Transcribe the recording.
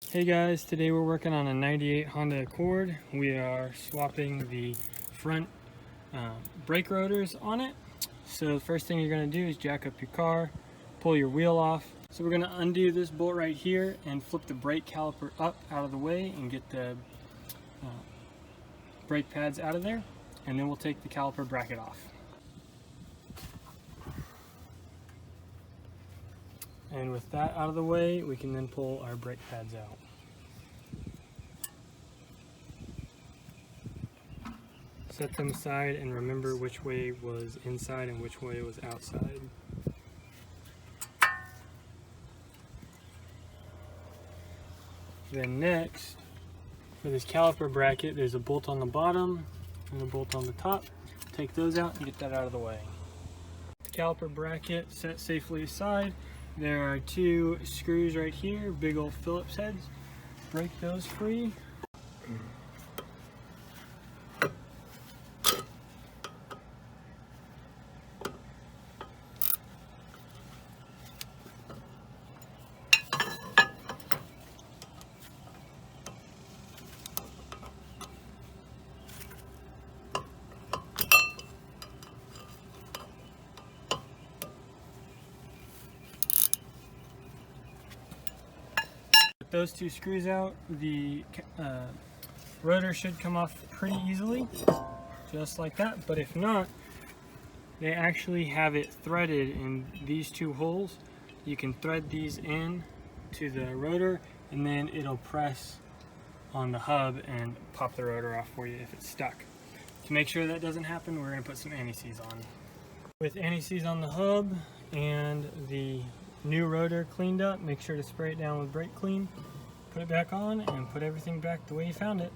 Hey guys, today we're working on a 98 Honda Accord. We are swapping the front brake rotors on it. So the first thing you're going to do is jack up your car, pull your wheel off. So we're going to undo this bolt right here and flip the brake caliper up out of the way and get the brake pads out of there. And then we'll take the caliper bracket off. And with that out of the way, we can then pull our brake pads out. Set them aside and remember which way was inside and which way was outside. Then next, for this caliper bracket, there's a bolt on the bottom and a bolt on the top. Take those out and get that out of the way. The caliper bracket set safely aside. There are two screws right here, big old Phillips heads. Break those free. With those two screws out, the rotor should come off pretty easily, just like that. But if not, they actually have it threaded in these two holes. You can thread these in to the rotor and then it'll press on the hub and pop the rotor off for you if it's stuck. To make sure that doesn't happen, we're going to put some anti-seize on. With anti-seize on the hub and the new rotor cleaned up, make sure to spray it down with brake clean, put it back on, and put everything back the way you found it.